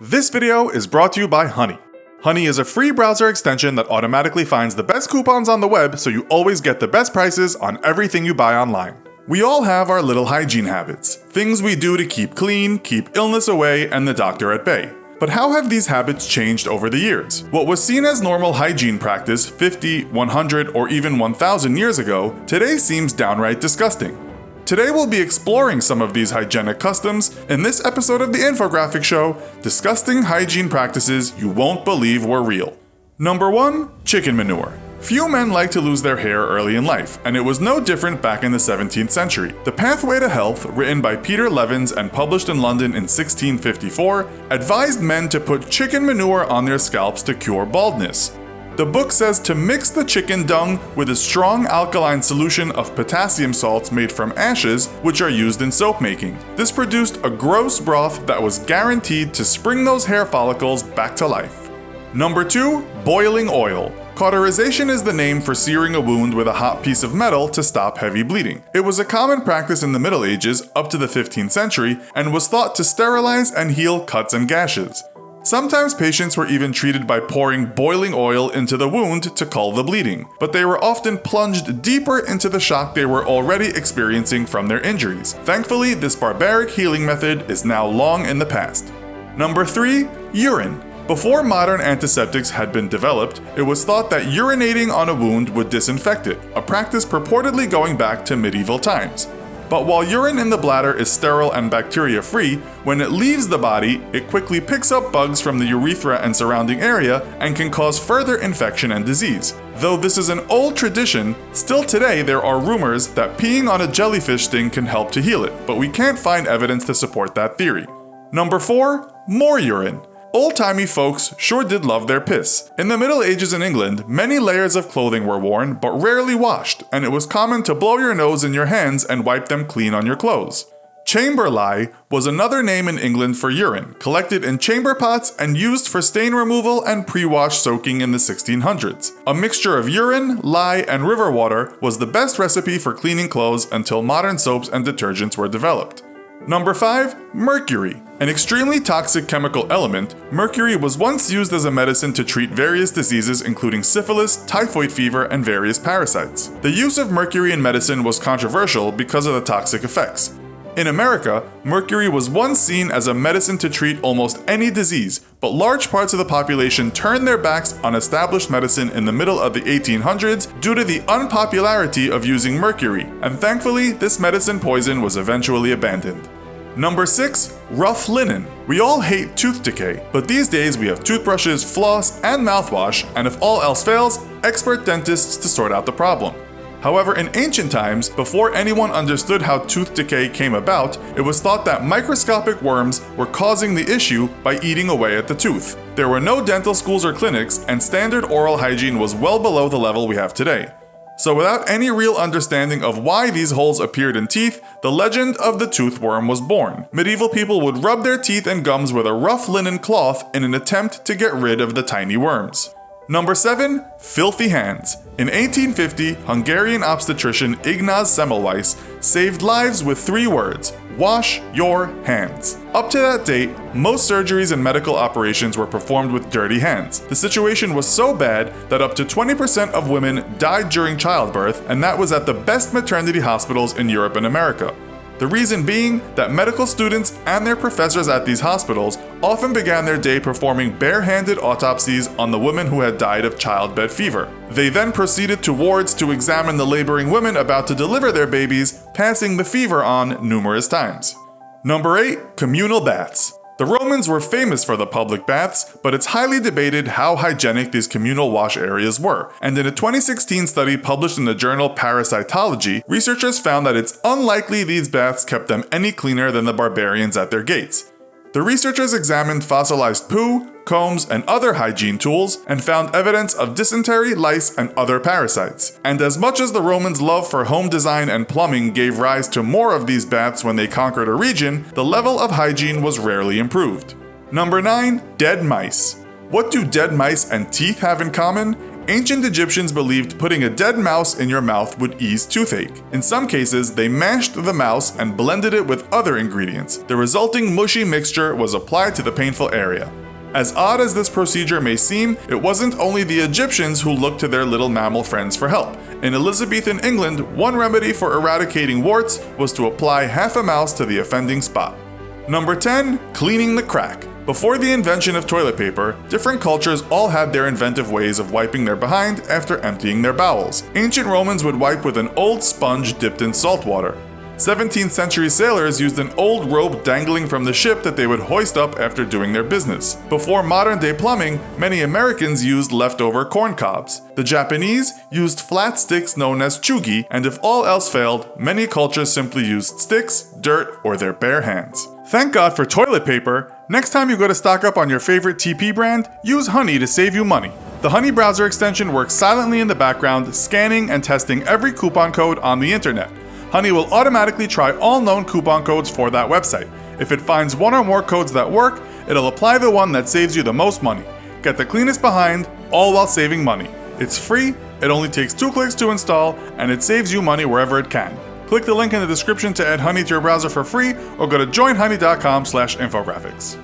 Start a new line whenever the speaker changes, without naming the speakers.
This video is brought to you by Honey. Honey is a free browser extension that automatically finds the best coupons on the web so you always get the best prices on everything you buy online. We all have our little hygiene habits, things we do to keep clean, keep illness away, and the doctor at bay. But how have these habits changed over the years? What was seen as normal hygiene practice 50, 100, or even 1,000 years ago, today seems downright disgusting. Today we'll be exploring some of these hygienic customs in this episode of the Infographics show, disgusting hygiene practices you won't believe were real. Number 1. Chicken manure. Few men like to lose their hair early in life, and it was no different back in the 17th century. The Pathway to Health, written by Peter Levins and published in London in 1654, advised men to put chicken manure on their scalps to cure baldness. The book says to mix the chicken dung with a strong alkaline solution of potassium salts made from ashes, which are used in soap making. This produced a gross broth that was guaranteed to spring those hair follicles back to life. Number 2. Boiling oil. Cauterization is the name for searing a wound with a hot piece of metal to stop heavy bleeding. It was a common practice in the Middle Ages up to the 15th century and was thought to sterilize and heal cuts and gashes. Sometimes patients were even treated by pouring boiling oil into the wound to cull the bleeding, but they were often plunged deeper into the shock they were already experiencing from their injuries. Thankfully, this barbaric healing method is now long in the past. Number 3. Urine. Before modern antiseptics had been developed, it was thought that urinating on a wound would disinfect it, a practice purportedly going back to medieval times. But while urine in the bladder is sterile and bacteria-free, when it leaves the body, it quickly picks up bugs from the urethra and surrounding area and can cause further infection and disease. Though this is an old tradition, still today there are rumors that peeing on a jellyfish sting can help to heal it, but we can't find evidence to support that theory. Number 4. More urine. Old-timey folks sure did love their piss. In the Middle Ages in England, many layers of clothing were worn, but rarely washed, and it was common to blow your nose in your hands and wipe them clean on your clothes. Chamber lye was another name in England for urine, collected in chamber pots and used for stain removal and pre-wash soaking in the 1600s. A mixture of urine, lye, and river water was the best recipe for cleaning clothes until modern soaps and detergents were developed. Number 5. Mercury. An extremely toxic chemical element, mercury was once used as a medicine to treat various diseases including syphilis, typhoid fever, and various parasites. The use of mercury in medicine was controversial because of the toxic effects. In America, mercury was once seen as a medicine to treat almost any disease, but large parts of the population turned their backs on established medicine in the middle of the 1800s due to the unpopularity of using mercury, and thankfully, this medicine poison was eventually abandoned. Number 6. Rough linen. We all hate tooth decay, but these days we have toothbrushes, floss, and mouthwash, and if all else fails, expert dentists to sort out the problem. However, in ancient times, before anyone understood how tooth decay came about, it was thought that microscopic worms were causing the issue by eating away at the tooth. There were no dental schools or clinics, and standard oral hygiene was well below the level we have today. So without any real understanding of why these holes appeared in teeth, the legend of the tooth worm was born. Medieval people would rub their teeth and gums with a rough linen cloth in an attempt to get rid of the tiny worms. Number 7. Filthy hands. In 1850, Hungarian obstetrician Ignaz Semmelweis saved lives with 3 words: wash your hands. Up to that date, most surgeries and medical operations were performed with dirty hands. The situation was so bad that up to 20% of women died during childbirth, and that was at the best maternity hospitals in Europe and America. The reason being that medical students and their professors at these hospitals often began their day performing bare-handed autopsies on the women who had died of childbed fever. They then proceeded to wards to examine the laboring women about to deliver their babies, passing the fever on numerous times. Number 8. Communal baths. The Romans were famous for the public baths, but it's highly debated how hygienic these communal wash areas were. And in a 2016 study published in the journal Parasitology, researchers found that it's unlikely these baths kept them any cleaner than the barbarians at their gates. The researchers examined fossilized poo, combs, and other hygiene tools, and found evidence of dysentery, lice, and other parasites. And as much as the Romans' love for home design and plumbing gave rise to more of these baths when they conquered a region, the level of hygiene was rarely improved. Number 9. Dead mice. What do dead mice and teeth have in common? Ancient Egyptians believed putting a dead mouse in your mouth would ease toothache. In some cases, they mashed the mouse and blended it with other ingredients. The resulting mushy mixture was applied to the painful area. As odd as this procedure may seem, it wasn't only the Egyptians who looked to their little mammal friends for help. In Elizabethan England, one remedy for eradicating warts was to apply half a mouse to the offending spot. Number 10. Cleaning the crack. Before the invention of toilet paper, different cultures all had their inventive ways of wiping their behind after emptying their bowels. Ancient Romans would wipe with an old sponge dipped in salt water. 17th century sailors used an old rope dangling from the ship that they would hoist up after doing their business. Before modern day plumbing, many Americans used leftover corn cobs. The Japanese used flat sticks known as chugi, and if all else failed, many cultures simply used sticks, dirt, or their bare hands. Thank God for toilet paper. Next time you go to stock up on your favorite TP brand, use Honey to save you money. The Honey browser extension works silently in the background, scanning and testing every coupon code on the internet. Honey will automatically try all known coupon codes for that website. If it finds one or more codes that work, it'll apply the one that saves you the most money. Get the cleanest behind, all while saving money. It's free, it only takes 2 clicks to install, and it saves you money wherever it can. Click the link in the description to add Honey to your browser for free, or go to joinhoney.com/infographics.